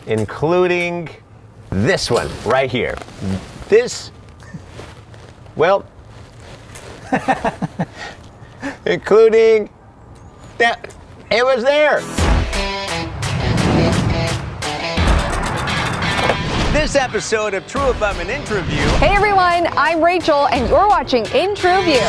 including this one right here. This, well, including that, it was there. This episode of InTRUview and InTRUview. Hey everyone, I'm Rachel and you're watching InTRUview.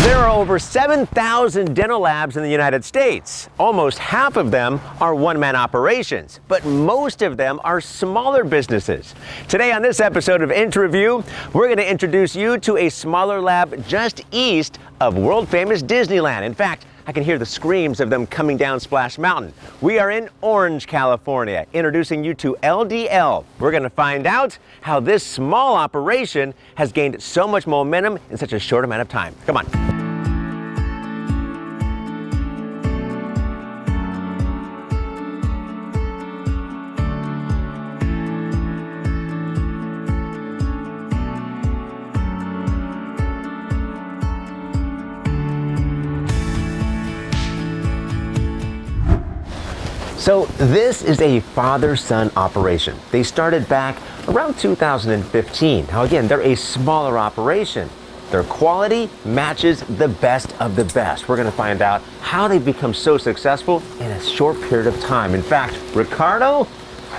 There are over 7,000 dental labs in the United States. Almost half of them are one-man operations, but most of them are smaller businesses. Today on this episode of InTRUview, we're going to introduce you to a smaller lab just east of world-famous Disneyland. In fact, I can hear the screams of them coming down Splash Mountain. We are in Orange, California, introducing you to LDL. We're going to find out how this small operation has gained so much momentum in such a short amount of time. Come on. So this is a father-son operation. They started back around 2015. Now again, they're a smaller operation. Their quality matches the best of the best. We're gonna find out how they've become so successful in a short period of time. In fact, Ricardo,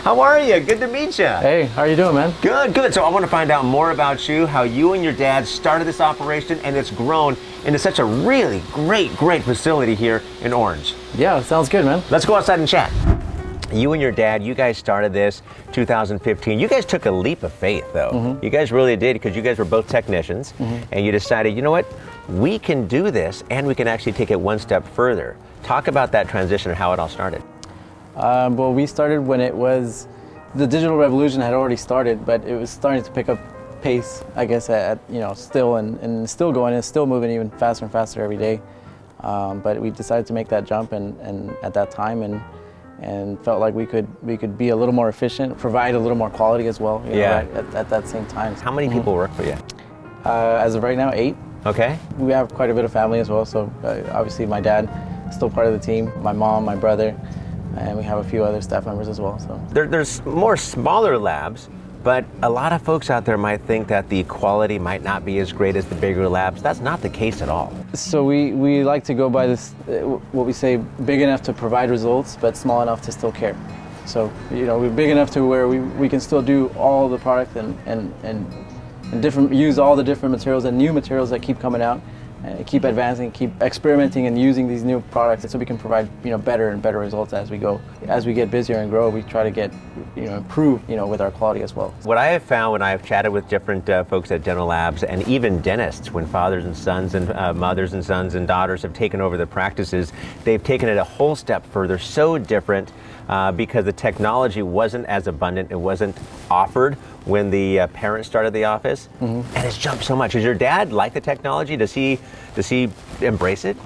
how are you? Good to meet you. Hey, how are you doing, man? Good, good. So I want to find out more about you, how you and your dad started this operation, and it's grown into such a really great facility here in Orange. Yeah, sounds good, man. Let's go outside and chat. You and your dad, you guys started this 2015. You guys took a leap of faith, though. Mm-hmm. You guys really did, because you guys were both technicians, and you decided, you know what, we can do this, and we can actually take it one step further. Talk about that transition and how it all started. Well, we started when it was, the digital revolution had already started, but it was starting to pick up pace, I guess, still and still going, and still moving even faster and faster every day. But we decided to make that jump, and at that time, and felt like we could be a little more efficient, provide a little more quality as well. You know, right, at that same time. How many people work for you? As of right now, 8. Okay. We have quite a bit of family as well. So obviously, my dad is still part of the team. My mom, my brother. And we have a few other staff members as well. So there's more smaller labs, but a lot of folks out there might think that the quality might not be as great as the bigger labs. That's not the case at all. So we like to go by this, what we say, big enough to provide results, but small enough to still care. So, you know, we're big enough to where we can still do all the product and use all the different materials and new materials that keep coming out. Keep advancing, keep experimenting and using these new products so we can provide, better and better results as we go. As we get busier and grow, we try to get, improve, with our quality as well. What I have found when I've chatted with different folks at dental labs and even dentists, when fathers and sons and mothers and sons and daughters have taken over the practices, they've taken it a whole step further, so different because the technology wasn't as abundant, it wasn't offered when the parents started the office, and it's jumped so much. Does your dad like the technology? Does he embrace it?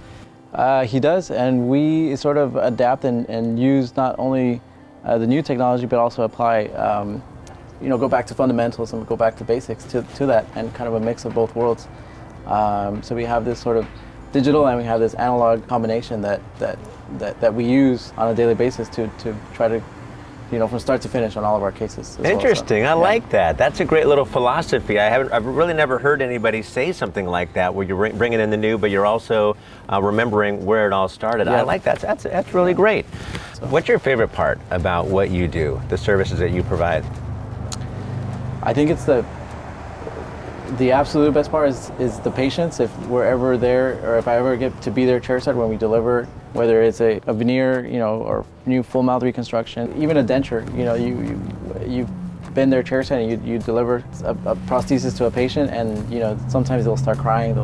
He does, and we sort of adapt and use not only the new technology, but also apply, go back to fundamentals and go back to basics to that, and kind of a mix of both worlds. So we have this sort of digital and we have this analog combination that we use on a daily basis to try to, from start to finish on all of our cases. Interesting. Well, so, I like that. That's a great little philosophy. I've really never heard anybody say something like that, where you're bringing in the new, but you're also remembering where it all started. Yeah. I like that. That's really great. So, what's your favorite part about what you do, the services that you provide? I think it's the absolute best part is the patients. If we're ever there, or if I ever get to be there chairside when we deliver, whether it's a veneer, or new full mouth reconstruction, even a denture, you've been there chairside and you deliver a prosthesis to a patient, and sometimes they'll start crying.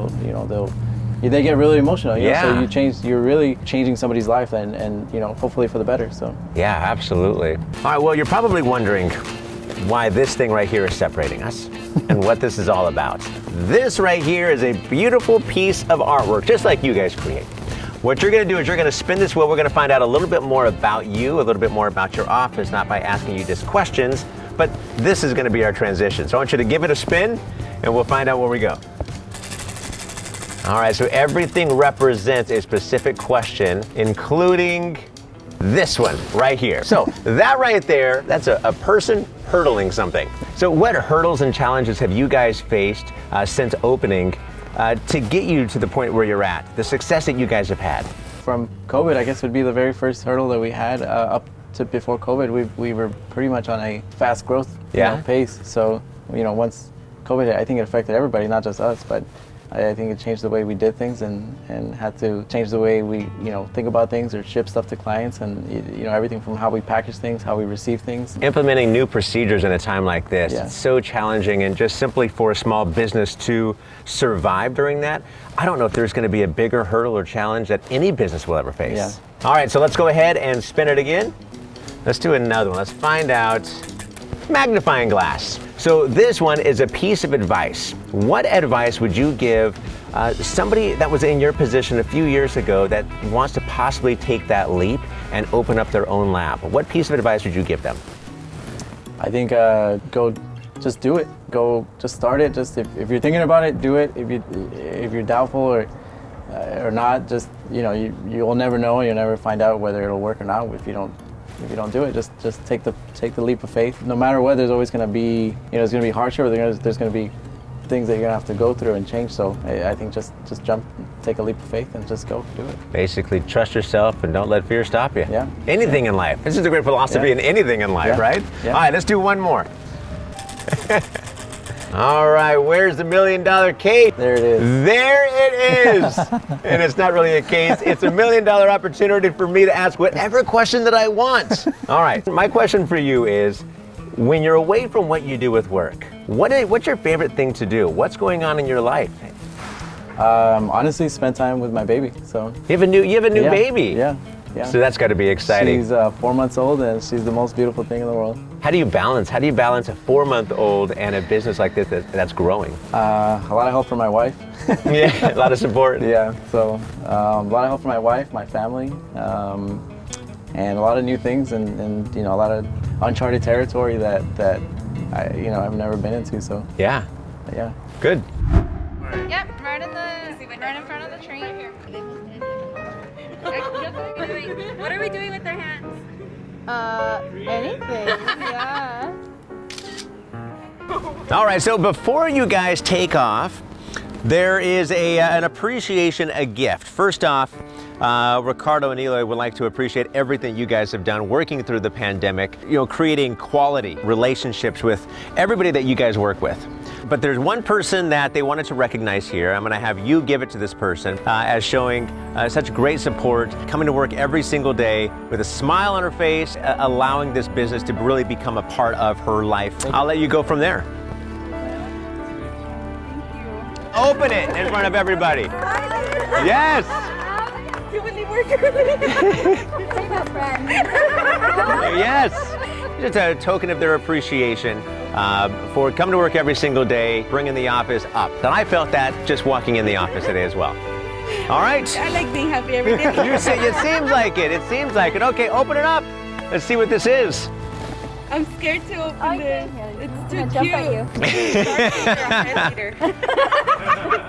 They get really emotional. So you're really changing somebody's life, and hopefully for the better. So yeah, absolutely. All right. Well, you're probably wondering why this thing right here is separating us and what this is all about. This right here is a beautiful piece of artwork, just like you guys create. What you're gonna do is you're gonna spin this wheel. We're gonna find out a little bit more about you, a little bit more about your office, not by asking you just questions, but this is gonna be our transition. So I want you to give it a spin and we'll find out where we go. All right, so everything represents a specific question, including this one right here. So that right there, that's a person hurdling something. So what hurdles and challenges have you guys faced since opening to get you to the point where you're at, the success that you guys have had? From COVID, I guess would be the very first hurdle that we had. Up to before COVID, we were pretty much on a fast growth pace. So, once COVID hit, I think it affected everybody, not just us, but I think it changed the way we did things and had to change the way we, think about things or ship stuff to clients and, everything from how we package things, how we receive things. Implementing new procedures in a time like this, Yeah. it's so challenging, and just simply for a small business to survive during that, I don't know if there's going to be a bigger hurdle or challenge that any business will ever face. Yeah. All right, so let's go ahead and spin it again. Let's do another one. Let's find out magnifying glass. So this one is a piece of advice. What advice would you give somebody that was in your position a few years ago that wants to possibly take that leap and open up their own lab? What piece of advice would you give them? I think just do it. Just start it. Just if you're thinking about it, do it. If you're doubtful or not, just you'll never know. You'll never find out whether it'll work or not if you don't do it. Just take the leap of faith. No matter what, there's always going to be there's going to be hardship. Or there's going to be things that you're going to have to go through and change. So I think just jump, take a leap of faith, and just go do it. Basically, trust yourself and don't let fear stop you. Yeah. Anything in life. This is a great philosophy in anything in life, right? Yeah. All right, let's do one more. All right, where's the $1 million case? There it is. There it is. And it's not really a case. It's $1 million opportunity for me to ask whatever question that I want. All right, my question for you is, when you're away from what you do with work, what's your favorite thing to do? What's going on in your life? Honestly, spend time with my baby. So You have a new baby. Yeah. So that's got to be exciting. She's 4 months old, and she's the most beautiful thing in the world. How do you balance a 4-month-old and a business like this that's growing? A lot of help from my wife. Yeah, a lot of support. Yeah, so a lot of help from my wife, my family, and a lot of new things, and a lot of uncharted territory that I've never been into. So Yeah. Good. Yep, right in front of the train. Right here. What are we doing with their hands? Anything, yeah. All right, so before you guys take off, there is an appreciation, a gift. First off, Ricardo and Eloy would like to appreciate everything you guys have done working through the pandemic, creating quality relationships with everybody that you guys work with. But there's one person that they wanted to recognize here. I'm going to have you give it to this person as showing such great support, coming to work every single day with a smile on her face, allowing this business to really become a part of her life. I'll let you go from there. Open it in front of everybody. Yes. Yes. Just a token of their appreciation for coming to work every single day, bringing the office up. And I felt that just walking in the office today as well. All right. I like being happy every day. You say it seems like it. It seems like it. Okay, open it up. Let's see what this is. I'm scared to open this. It's too Jump cute. at you.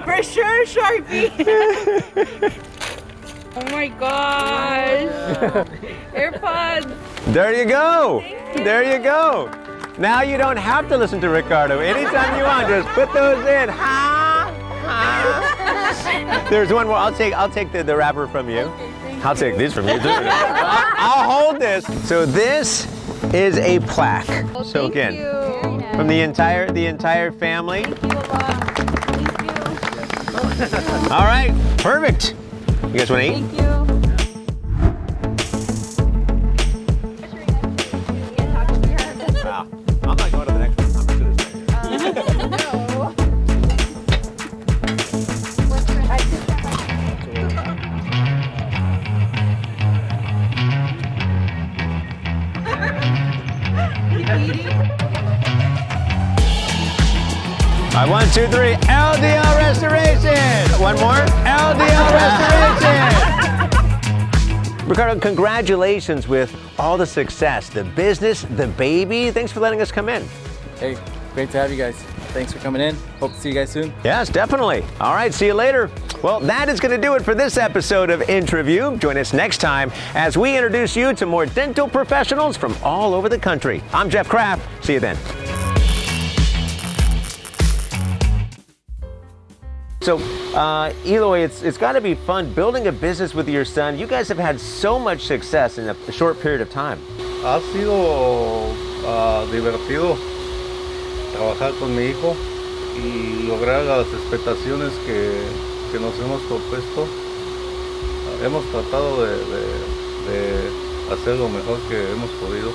For sure, Sharpie. Oh my gosh. AirPods. There you go. There you go. Now you don't have to listen to Ricardo. Anytime you want, just put those in. Ha, ha. There's one more. I'll take the wrapper from you. I'll take these from you too. I'll hold this. So this is a plaque. So again, from the entire family. All right, perfect. You guys want to eat? Thank you. Wow. I'm not going to the next one. I'm just going to stay here. All right, 1, 2, 3. LDL Restorations. One more. LDL Restorations. Ricardo, congratulations with all the success, the business, the baby. Thanks for letting us come in. Hey, great to have you guys. Thanks for coming in. Hope to see you guys soon. Yes, definitely. All right, see you later. Well, that is going to do it for this episode of InTRUview. Join us next time as we introduce you to more dental professionals from all over the country. I'm Jeff Kraft. See you then. So, Eloy, it's got to be fun building a business with your son. You guys have had so much success in a short period of time. Ha sido divertido trabajar con mi hijo y lograr las expectaciones que nos hemos propuesto. Hemos tratado de hacer lo mejor que hemos podido.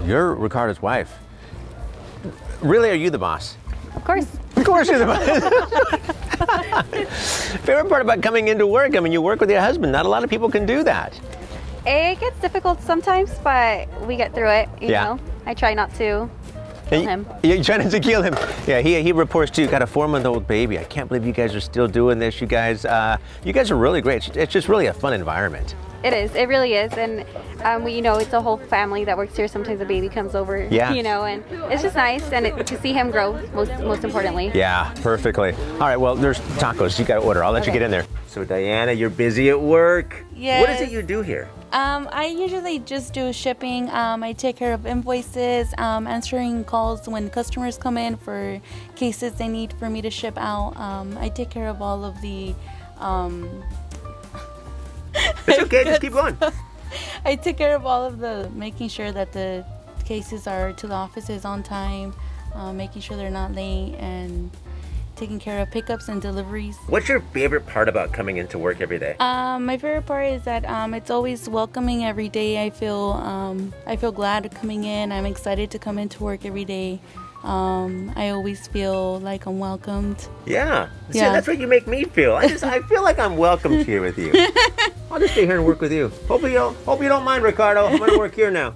You're Ricardo's wife. Really, are you the boss? Of course. Of course you're the boss. Favorite part about coming into work? I mean, you work with your husband. Not a lot of people can do that. It gets difficult sometimes, but we get through it, you know. I try not to kill him. You're trying to kill him. Yeah, he reports too. Got a 4-month-old baby. I can't believe you guys are still doing this. You guys are really great. It's just really a fun environment. It is. It really is. And it's a whole family that works here. Sometimes a baby comes over, and it's just nice to see him grow, most importantly. Yeah, perfectly. All right, well, there's tacos. You got to order. I'll let you get in there. So, Diana, you're busy at work. Yes. What is it you do here? I usually just do shipping. I take care of invoices, answering calls when customers come in for cases they need for me to ship out. I take care of all of the... It's okay, just keep going. I take care of all of the making sure that the cases are to the offices on time, making sure they're not late, and taking care of pickups and deliveries. What's your favorite part about coming into work every day? My favorite part is that it's always welcoming every day. I feel glad coming in. I'm excited to come into work every day. I always feel like I'm welcomed. Yeah. See, that's what you make me feel. I feel like I'm welcomed here with you. I'll just stay here and work with you. Hope you don't mind, Ricardo. I'm gonna work here now.